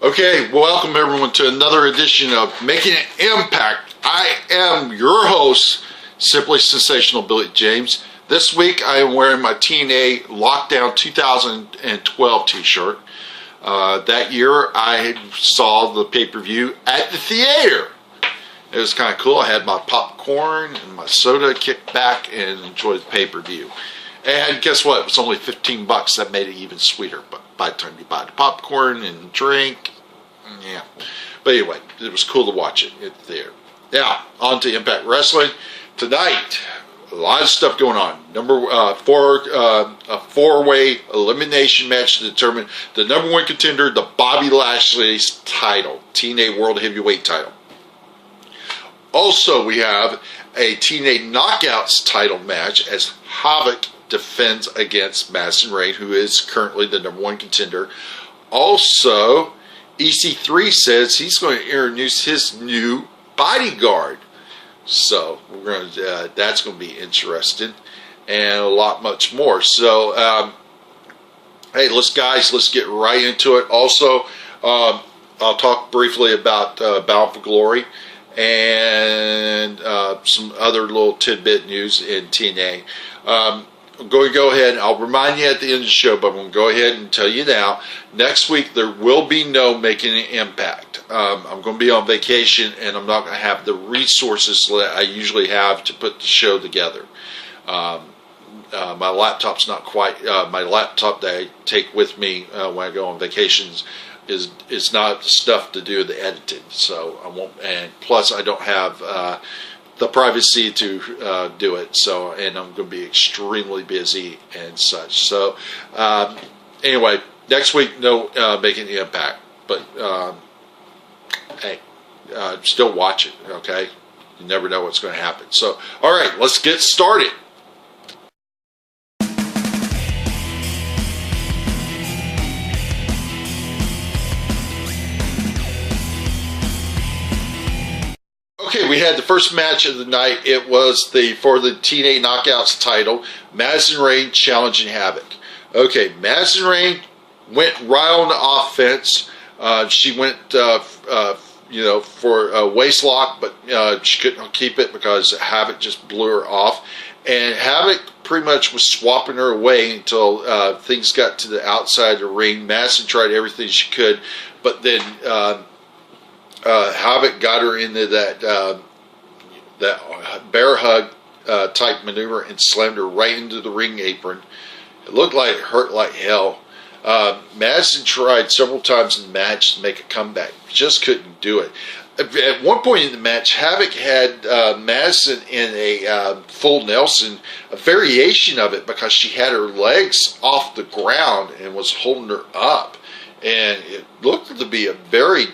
Okay, welcome everyone to another edition of Making an Impact. I am your host, Simply Sensational Billy James. This week I am wearing my TNA Lockdown 2012 t-shirt. That year I saw the pay-per-view at the theater. It was kind of cool. I had my popcorn and my soda, kicked back and enjoyed the pay-per-view. And guess what? It was only $15. That made it even sweeter. But by the time you buy the popcorn and drink, yeah. But anyway, it was cool to watch it at the theater. Now, on to Impact Wrestling. Tonight, a lot of stuff going on. A four-way elimination match to determine the number one contender, the Bobby Lashley's title, TNA World Heavyweight title. Also, we have a TNA Knockouts title match as Havok defends against Madison Rayne, who is currently the number one contender. Also, EC3 says he's going to introduce his new bodyguard. So we're going to, that's going to be interesting, and a lot much more. So, hey, let's get right into it. Also, I'll talk briefly about Bound for Glory and some other little tidbit news in TNA. I'm going to go ahead, I'll remind you at the end of the show, but I'm going to go ahead and tell you now, next week there will be no Making an Impact. I'm going to be on vacation, and I'm not going to have the resources that I usually have to put the show together. My laptop's not quite, my laptop that I take with me when I go on vacations is not the stuff to do the editing, so I won't, and plus I don't have the privacy to do it, so, and I'm going to be extremely busy and such. So anyway, next week no Making the Impact, but hey, still watch it, okay? You never know what's going to happen. So all right, let's get started. Okay, we had the first match of the night. It was for the TNA Knockouts title, Madison Rayne challenging Havok. Okay, Madison Rayne went right on the offense. She went, for a waist lock, but she couldn't keep it because Havok just blew her off. And Havok pretty much was swapping her away until things got to the outside of the ring. Madison tried everything she could, but then Havok got her into that bear hug type maneuver and slammed her right into the ring apron. It looked like it hurt like hell. Madison tried several times in the match to make a comeback, just couldn't do it. At one point in the match, Havok had Madison in a full Nelson, a variation of it, because she had her legs off the ground and was holding her up, and it looked to be a very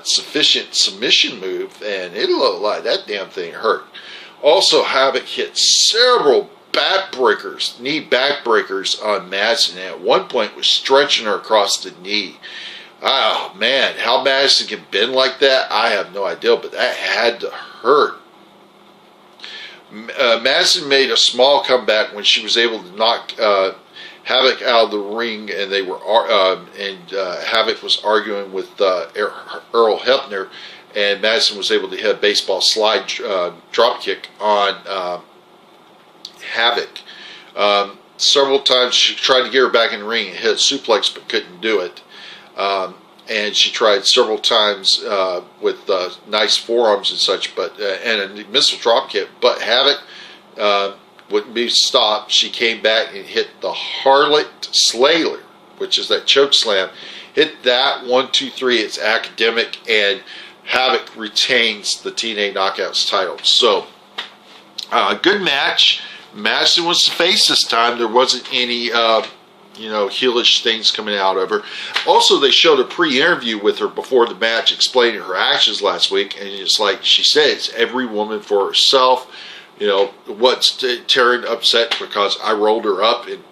sufficient submission move, and it looked like that damn thing hurt. Also, Havok hit several knee backbreakers on Madison, and at one point was stretching her across the knee. Oh man, how Madison can bend like that, I have no idea, but that had to hurt. Madison made a small comeback when she was able to knock Havok out of the ring, and they were Havok was arguing with Earl Hebner, and Madison was able to hit a baseball slide drop kick on Havok. Several times she tried to get her back in the ring and hit a suplex, but couldn't do it. And she tried several times with nice forearms and such, but and a missile drop kick, but Havok wouldn't be stopped. She came back and hit the Harlot Slayer, which is that choke slam. Hit that 1, 2, 3. It's academic, and Havok retains the TNA Knockouts title. So, good match. Madison was the face this time. There wasn't any, heelish things coming out of her. Also, they showed a pre-interview with her before the match, explaining her actions last week, and it's like she said, it's every woman for herself. What's Taryn upset because I rolled her up and,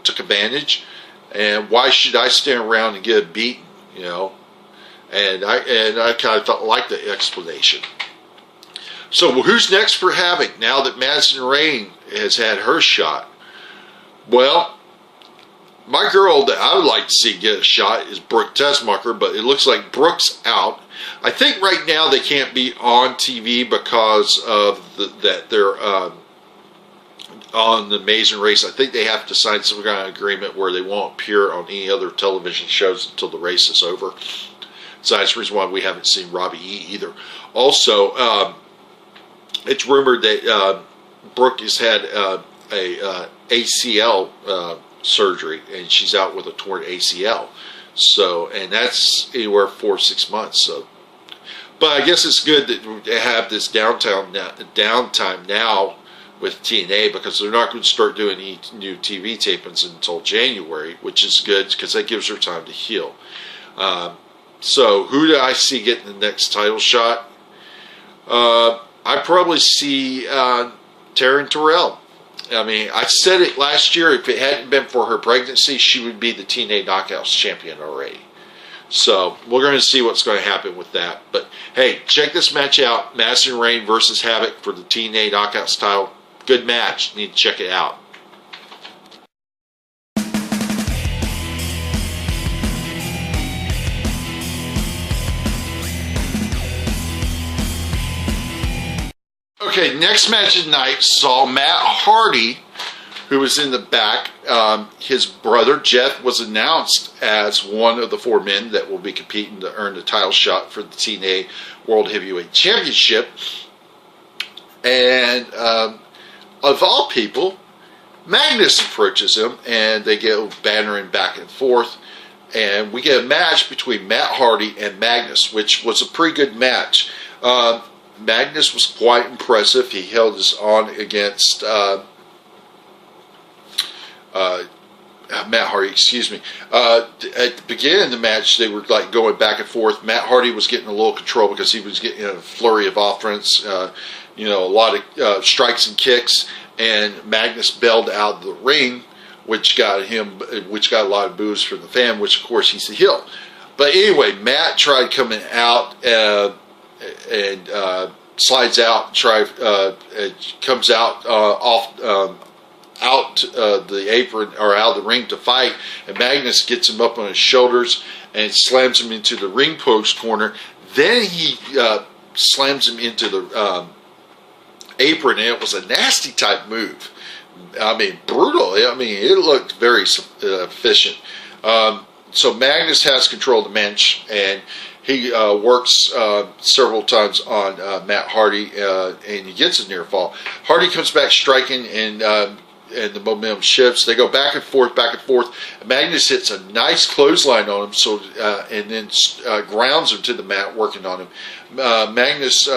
took advantage, and why should I stand around and get a beating, and I kind of like the explanation. So who's next for Havok now that Madison Rayne has had her shot? Well, my girl that I would like to see get a shot is Brooke Tessmacher, but it looks like Brooke's out. I think right now they can't be on TV because of that they're on the Amazing Race. I think they have to sign some kind of agreement where they won't appear on any other television shows until the race is over. So that's the reason why we haven't seen Robbie E either. Also, it's rumored that Brooke has had a ACL surgery, and she's out with a torn ACL. So, and that's anywhere 4 or 6 months. So, but I guess it's good that they have this downtime now with TNA, because they're not going to start doing any new TV tapings until January, which is good because that gives her time to heal. So, who do I see getting the next title shot? I probably see Taryn Terrell. I mean, I said it last year, if it hadn't been for her pregnancy, she would be the TNA Knockouts champion already. So, we're going to see what's going to happen with that. But, hey, check this match out. Madison Rayne versus Havok for the TNA Knockouts title. Good match. Need to check it out. Okay, next match of the night saw Matt Hardy, who was in the back. His brother, Jeff, was announced as one of the 4 men that will be competing to earn the title shot for the TNA World Heavyweight Championship. And of all people, Magnus approaches him, and they go bantering back and forth. And we get a match between Matt Hardy and Magnus, which was a pretty good match. Magnus was quite impressive. He held his own against Matt Hardy, excuse me. At the beginning of the match, they were like going back and forth. Matt Hardy was getting a little control because he was getting a flurry of offense, a lot of strikes and kicks, and Magnus bailed out of the ring, which got a lot of boos from the fan, which of course he's the heel. But anyway, Matt tried coming out and slides out, comes out out the apron or out of the ring to fight, and Magnus gets him up on his shoulders and slams him into the ring post corner. Then he slams him into the apron, and it was a nasty type move. I mean, brutal. I mean, it looked very efficient. So Magnus has control of the match, and he works several times on Matt Hardy, and he gets a near fall. Hardy comes back striking, and the momentum shifts. They go back and forth, back and forth. Magnus hits a nice clothesline on him, and then grounds him to the mat, working on him. Magnus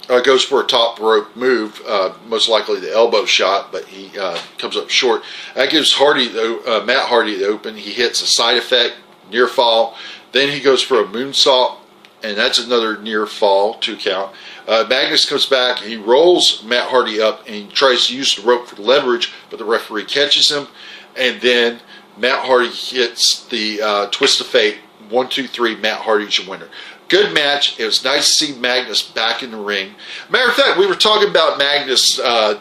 goes for a top rope move, most likely the elbow shot, but he comes up short. That gives Matt Hardy the open. He hits a side effect, near fall. Then he goes for a moonsault, and that's another near fall, 2 count. Magnus comes back, and he rolls Matt Hardy up, and he tries to use the rope for leverage, but the referee catches him. And then Matt Hardy hits the twist of fate. 1, 2, 3, Matt Hardy's your winner. Good match. It was nice to see Magnus back in the ring. Matter of fact, we were talking about Magnus a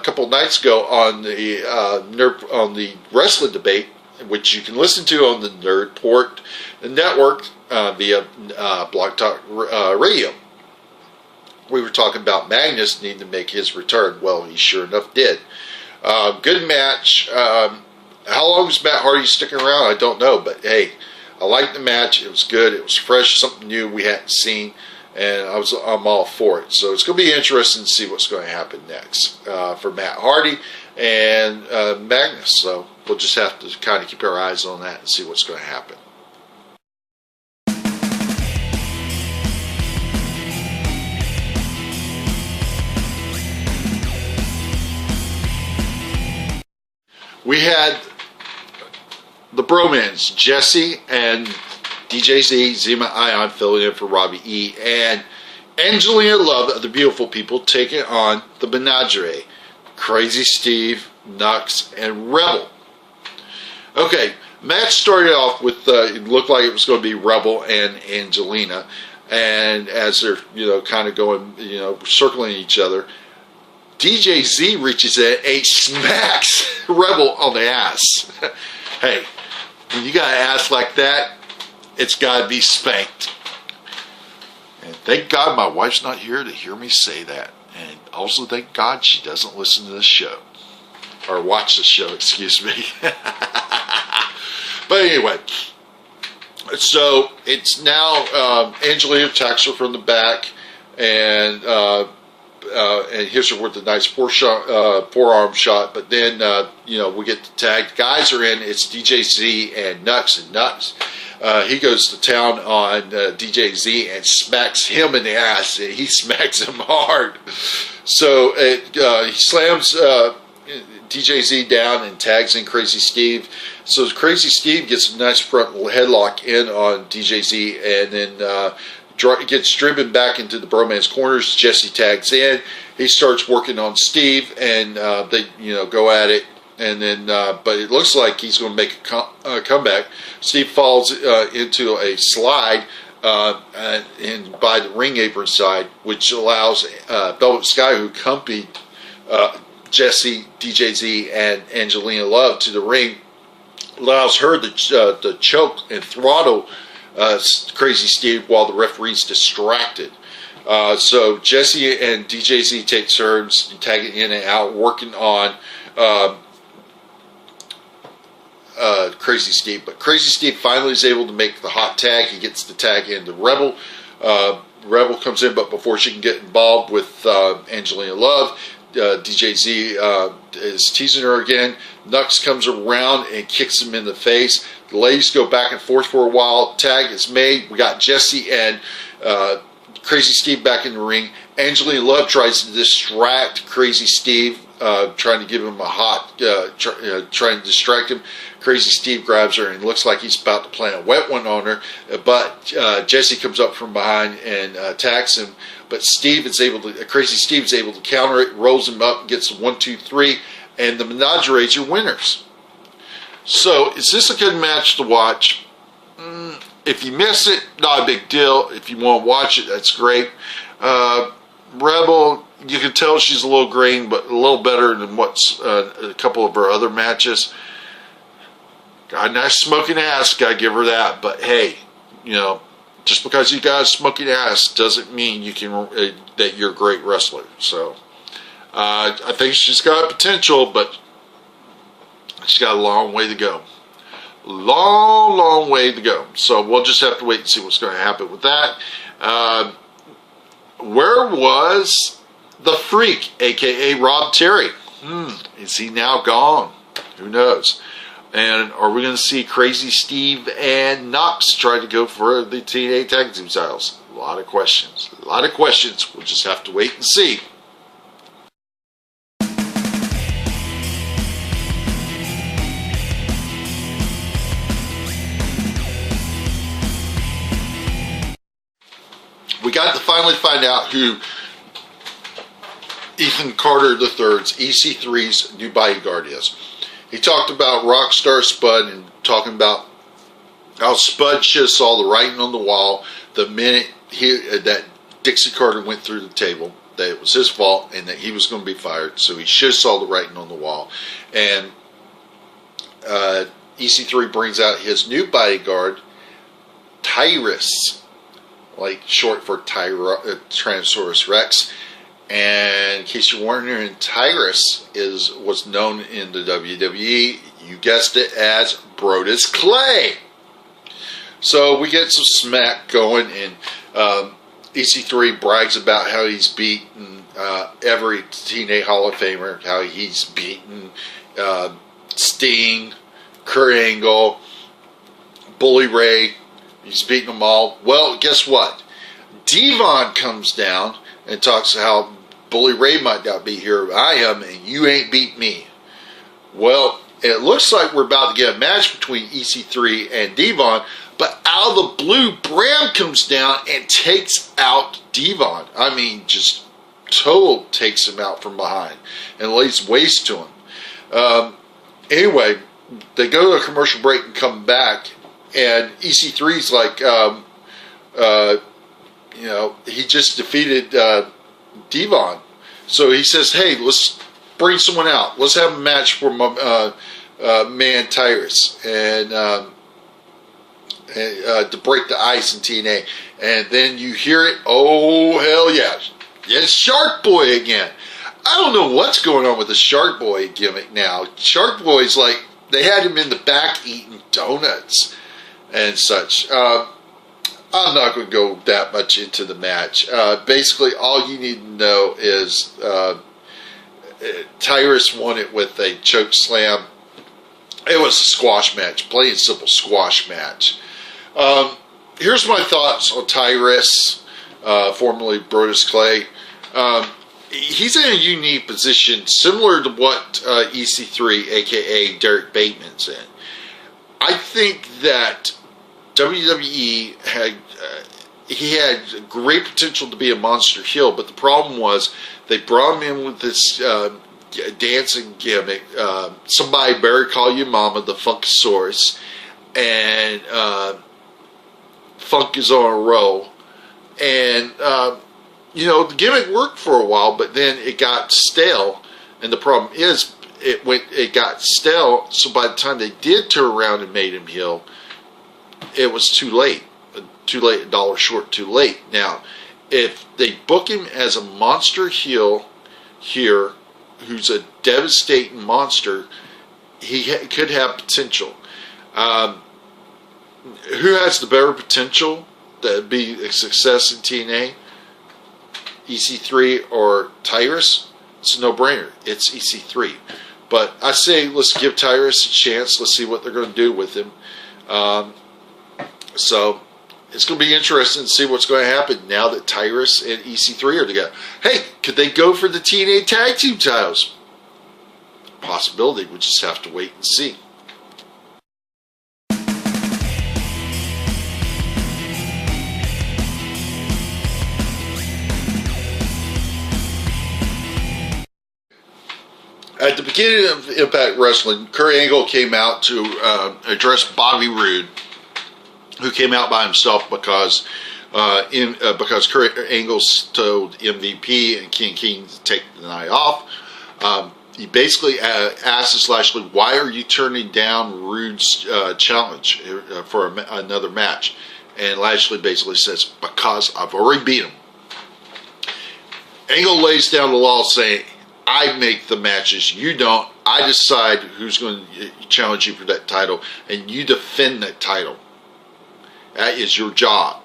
couple nights ago on the wrestling debate, which you can listen to on the Nerdport Network via Blog Talk Radio. We were talking about Magnus needing to make his return. Well, he sure enough did. Good match. How long is Matt Hardy sticking around? I don't know, but hey, I liked the match. It was good. It was fresh, something new we hadn't seen, and I'm all for it. So it's going to be interesting to see what's going to happen next for Matt Hardy and Magnus. So we'll just have to kind of keep our eyes on that and see what's going to happen. We had the bromans, Jessie and DJ Z, Zima Ion filling in for Robbie E, and Angelina Love of the Beautiful People taking on the Menagerie, Crazy Steve, Knux, and Rebel. Okay, match started off with it looked like it was going to be Rebel and Angelina, and as they're kind of going circling each other, DJ Z reaches in and smacks Rebel on the ass. Hey, when you got an ass like that, it's got to be spanked. And thank God my wife's not here to hear me say that. And also thank God she doesn't listen to this show. Or watch the show, excuse me. But anyway, so it's now Angelina attacks her from the back and hits her with a nice forearm shot. But then, we get the tag. The guys are in. It's DJ Z and Knux. And Knux, he goes to town on DJ Z and smacks him in the ass. And he smacks him hard. So he slams DJ Z down and tags in Crazy Steve. So Crazy Steve gets a nice front headlock in on DJ Z, and then gets driven back into the Bromance corners. Jessie tags in. He starts working on Steve, and they go at it. And then, but it looks like he's going to make a comeback. Steve falls into a slide and by the ring apron side, which allows Velvet Sky, who accompanied Jessie, DJ Z, and Angelina Love to the ring, allows her to choke and throttle Crazy Steve while the referee's distracted. So Jessie and DJ Z take turns tagging in and out, working on Crazy Steve. But Crazy Steve finally is able to make the hot tag. He gets the tag into Rebel. Rebel comes in, but before she can get involved with Angelina Love, DJ Z is teasing her again. Knux comes around and kicks him in the face. The ladies go back and forth for a while. Tag is made. We got Jessie and Crazy Steve back in the ring. Angelina Love tries to distract Crazy Steve, trying to give him a hot, trying to distract him. Crazy Steve grabs her and looks like he's about to plant a wet one on her, but Jessie comes up from behind and attacks him. But Crazy Steve is able to counter it, rolls him up, gets a 1, 2, 3, and the Menagerie are winners. So, is this a good match to watch? If you miss it, not a big deal. If you want to watch it, that's great. Rebel, you can tell she's a little green, but a little better than what's a couple of her other matches. Got a nice smoking ass, gotta give her that. But hey, just because you got a smoking ass doesn't mean you can that you're a great wrestler. So I think she's got potential, but she's got a long way to go. Long way to go. So we'll just have to wait and see what's going to happen with that. Where was the Freak, aka Rob Terry? Is he now gone? Who knows? And are we going to see Crazy Steve and Knux try to go for the TNA Tag Team titles? A lot of questions. We'll just have to wait and see. We got to finally find out who Ethan Carter III's EC3's new bodyguard is. He talked about Rockstar Spud and talking about how Spud should have saw the writing on the wall the minute that Dixie Carter went through the table, that it was his fault and that he was going to be fired. So he should have saw the writing on the wall. And EC3 brings out his new bodyguard, Tyrus, like short for Tyrannosaurus Rex. And in case you're wondering, Tyrus was known in the WWE, you guessed it, as Brodus Clay. So we get some smack going, and EC3 brags about how he's beaten every TNA Hall of Famer, how he's beaten Sting, Kurt Angle, Bully Ray. He's beaten them all. Well, guess what? Devon comes down and talks how Bully Ray might not be here, but I am, and you ain't beat me. Well, it looks like we're about to get a match between EC3 and Devon, but out of the blue, Bram comes down and takes out Devon. I mean, just total takes him out from behind and lays waste to him. Anyway, they go to a commercial break and come back, and EC3's like, he just defeated Devon. So he says, hey, let's bring someone out. Let's have a match for my man Tyrus and to break the ice in TNA. And then you hear it, oh hell yeah, it's Shark Boy again. I don't know what's going on with the Shark Boy gimmick now. Shark Boy's like, they had him in the back eating donuts and such. I'm not going to go that much into the match. Basically, all you need to know is Tyrus won it with a choke slam. It was a squash match, plain and simple squash match. Here's my thoughts on Tyrus, formerly Brodus Clay. He's in a unique position, similar to what EC3, aka Derek Bateman's in. I think that WWE had he had great potential to be a monster heel, but the problem was they brought him in with this dancing gimmick. Somebody better call you mama, the Funkasaurus, and Funk is on a roll. And you know, the gimmick worked for a while, but then it got stale. And the problem is, it got stale. So by the time they did turn around and made him heel, it was too late. Too late, a dollar short, too late. Now, if they book him as a monster heel here, who's a devastating monster, he could have potential. Who has the better potential to be a success in TNA? EC3 or Tyrus? It's a no-brainer. It's EC3. But I say let's give Tyrus a chance. Let's see what they're going to do with him. So it's going to be interesting to see what's going to happen now that Tyrus and EC3 are together. Hey, could they go for the TNA Tag Team titles? Possibility. We just have to wait and see. At the beginning of Impact Wrestling, Kurt Angle came out to address Bobby Roode, who came out by himself because Kurt Angle told MVP and King to take the night off. He basically asks Lashley, why are you turning down Roode's challenge for another match? And Lashley basically says, because I've already beat him. Angle lays down the law saying, I make the matches, you don't. I decide who's going to challenge you for that title, and you defend that title. That is your job.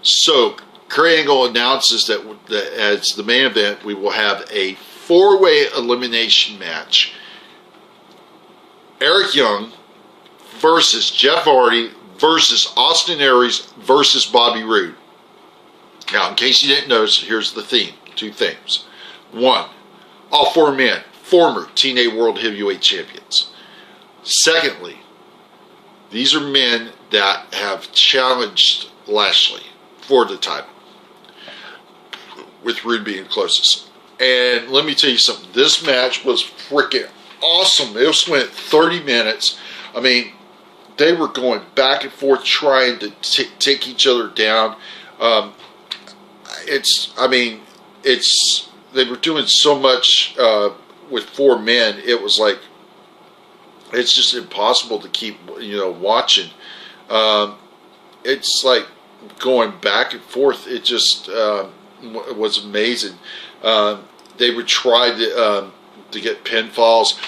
So, Kurt Angle announces that as the main event, we will have a four-way elimination match. Eric Young versus Jeff Hardy versus Austin Aries versus Bobby Roode. Now, in case you didn't notice, here's the theme. Two themes. One, all four men, former TNA World Heavyweight Champions. Secondly, these are men that have challenged Lashley for the title, with Roode being closest. And let me tell you something, this match was freaking awesome. It went 30 minutes. I mean, they were going back and forth trying to take each other down. They were doing so much with four men. It was like, it's just impossible to keep, watching. It's like going back and forth. It just was amazing. They would try to get pinfalls.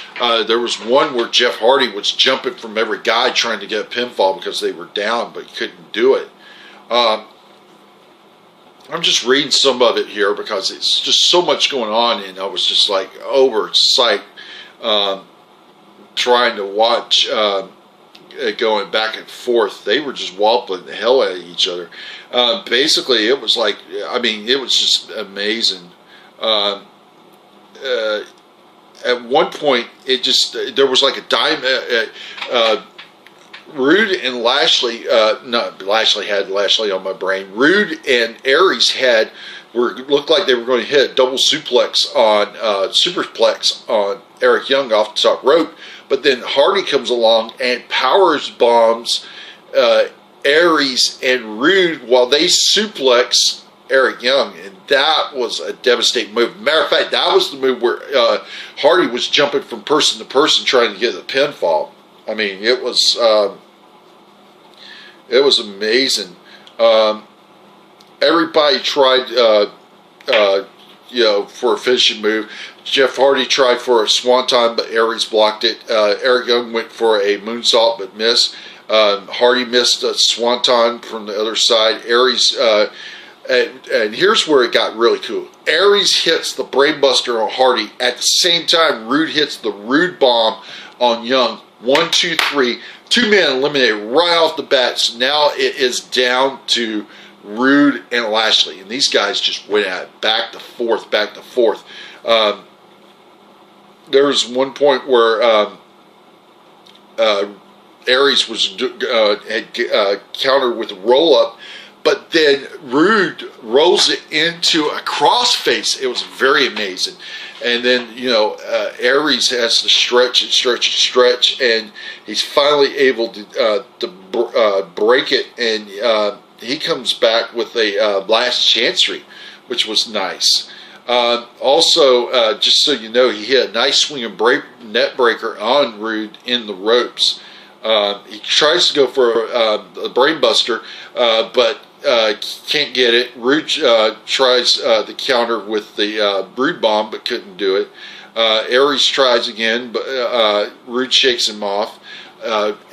There was one where Jeff Hardy was jumping from every guy trying to get a pinfall because they were down, but couldn't do it. I'm just reading some of it here because it's just so much going on, and I was just like overexcited trying to watch going back and forth. They were just wobbling the hell out of each other. Basically, it was like, it was just amazing. At one point, there was like a dime. Roode and Lashley, Lashley had Lashley on my brain. Roode and Aries looked like they were going to hit a double superplex on Eric Young off the top rope, but then Hardy comes along and powers bombs Aries and Roode while they suplex Eric Young, and that was a devastating move. Matter of fact, that was the move where Hardy was jumping from person to person trying to get the pinfall. I mean, it was amazing. Everybody tried, for a finishing move. Jeff Hardy tried for a swanton, but Aries blocked it. Eric Young went for a moonsault, but missed. Hardy missed a swanton from the other side. Aries, and here's where it got really cool. Aries hits the brainbuster on Hardy. At the same time, Roode hits the Roode bomb on Young. 1, 2, 3. 2 men eliminated right off the bat. So now it is down to Roode and Lashley. And these guys just went at it back to forth, back to forth. There was one point where Aries was had countered with a roll-up, but then Roode rolls it into a crossface. It was very amazing. And then, Aries has to stretch and stretch and stretch, and he's finally able to break it, and he comes back with a last chancery, which was nice. Also, just so you know, he hit a nice swinging net breaker on Roode in the ropes. He tries to go for a brainbuster, but can't get it. Roode tries the counter with the Roode bomb, but couldn't do it. Aries tries again, but Roode shakes him off.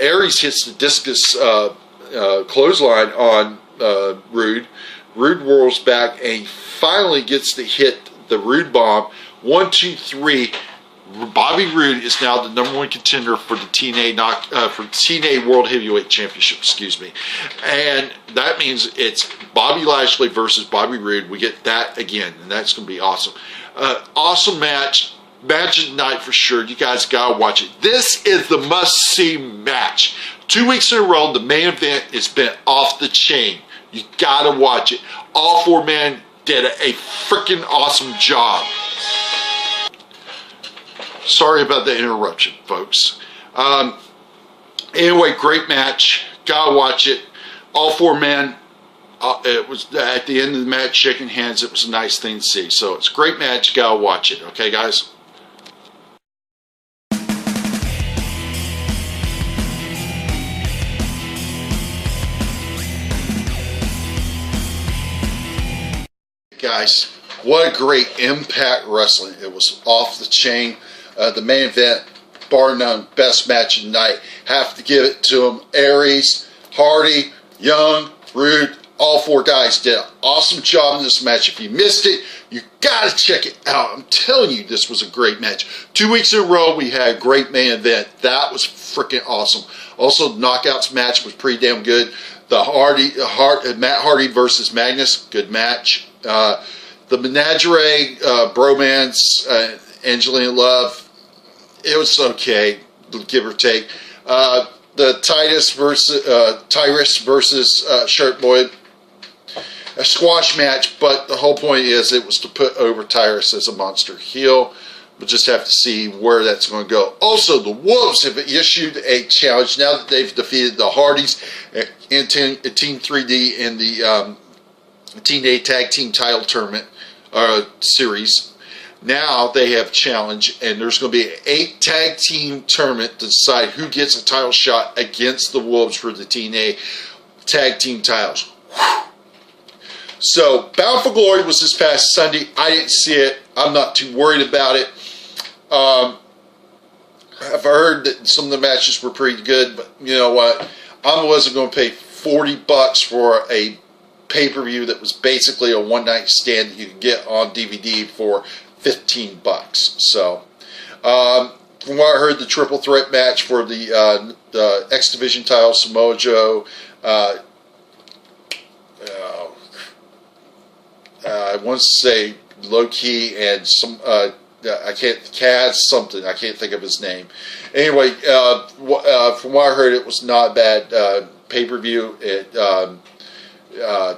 Aries hits the discus clothesline on Roode. Roode whirls back, and he finally gets to hit the Roode bomb. 1, 2, 3. Bobby Roode is now the #1 contender for the TNA World Heavyweight Championship. Excuse me, and that means it's Bobby Lashley versus Bobby Roode. We get that again, and that's going to be awesome. Awesome match of the night for sure. You guys gotta watch it. This is the must-see match. 2 weeks in a row, the main event has been off the chain. You gotta watch it. All 4 men did a freaking awesome job. Sorry about the interruption, folks. Anyway, great match. Gotta watch it. All 4 men. It was at the end of the match, shaking hands. It was a nice thing to see. So it's a great match. Gotta watch it. Okay, guys. Guys, what a great Impact Wrestling. It was off the chain. The main event, bar none, best match of the night. Have to give it to them. Aries, Hardy, Young, Roode, all 4 guys did an awesome job in this match. If you missed it, you got to check it out. I'm telling you, this was a great match. 2 weeks in a row, we had a great main event. That was freaking awesome. Also, the Knockouts match was pretty damn good. The Matt Hardy versus Magnus, good match. The Menagerie, bromance, Angelina Love, it was okay, give or take. The Tyrus versus Shirt Boy, a squash match, but the whole point is it was to put over Tyrus as a monster heel. We'll just have to see where that's going to go. Also, the Wolves have issued a challenge now that they've defeated the Hardys in Team 3D in the TNA Tag Team Title Tournament series. Now they have challenge, and there's going to be an 8 tag team tournament to decide who gets a title shot against the Wolves for the TNA Tag Team titles. Whew. So, Bound for Glory was this past Sunday. I didn't see it. I'm not too worried about it. I've heard that some of the matches were pretty good, but you know what? I wasn't going to pay $40 for a pay-per-view that was basically a one-night stand that you could get on DVD for $15. So, from what I heard, the triple threat match for the X Division title, Samoa Joe, I want to say Low Key and some Kaz something. I can't think of his name. Anyway, from what I heard, it was not a bad pay-per-view.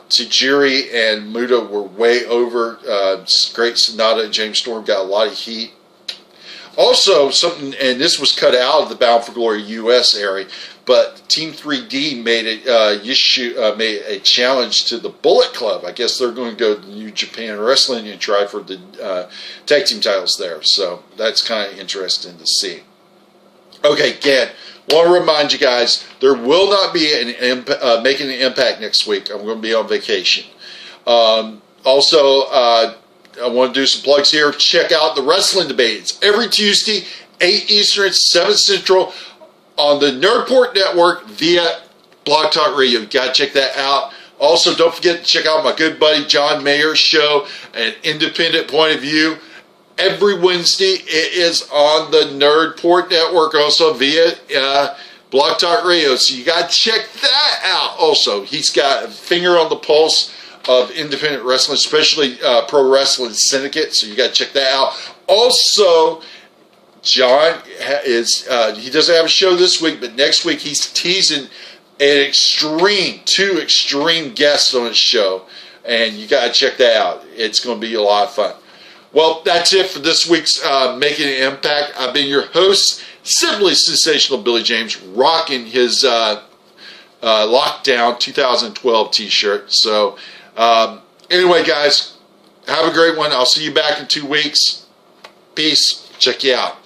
Tajiri and Muta were way over. Great Sonata and James Storm got a lot of heat. Also, something, and this was cut out of the Bound for Glory US area, but Team 3D made a challenge to the Bullet Club. I guess they're going to go to New Japan Wrestling and try for the tag team titles there. So that's kind of interesting to see. Okay, again, want to remind you guys, there will not be making an impact next week. I'm going to be on vacation. Also, I want to do some plugs here. Check out the Wrestling Debate. It's every Tuesday, 8 Eastern, 7 Central, on the Nerdport Network via Blog Talk Radio. You got to check that out. Also, don't forget to check out my good buddy John Mayer's show, An Independent Point of View. Every Wednesday, it is on the Nerdport Network, also via Blog Talk Radio. So you got to check that out. Also, he's got a finger on the pulse of independent wrestling, especially Pro Wrestling Syndicate. So you got to check that out. Also, John he doesn't have a show this week, but next week he's teasing two extreme guests on his show, and you got to check that out. It's going to be a lot of fun. Well, that's it for this week's Making an Impact. I've been your host, Simply Sensational Billy James, rocking his Lockdown 2012 t-shirt. So anyway, guys, have a great one. I'll see you back in 2 weeks. Peace. Check you out.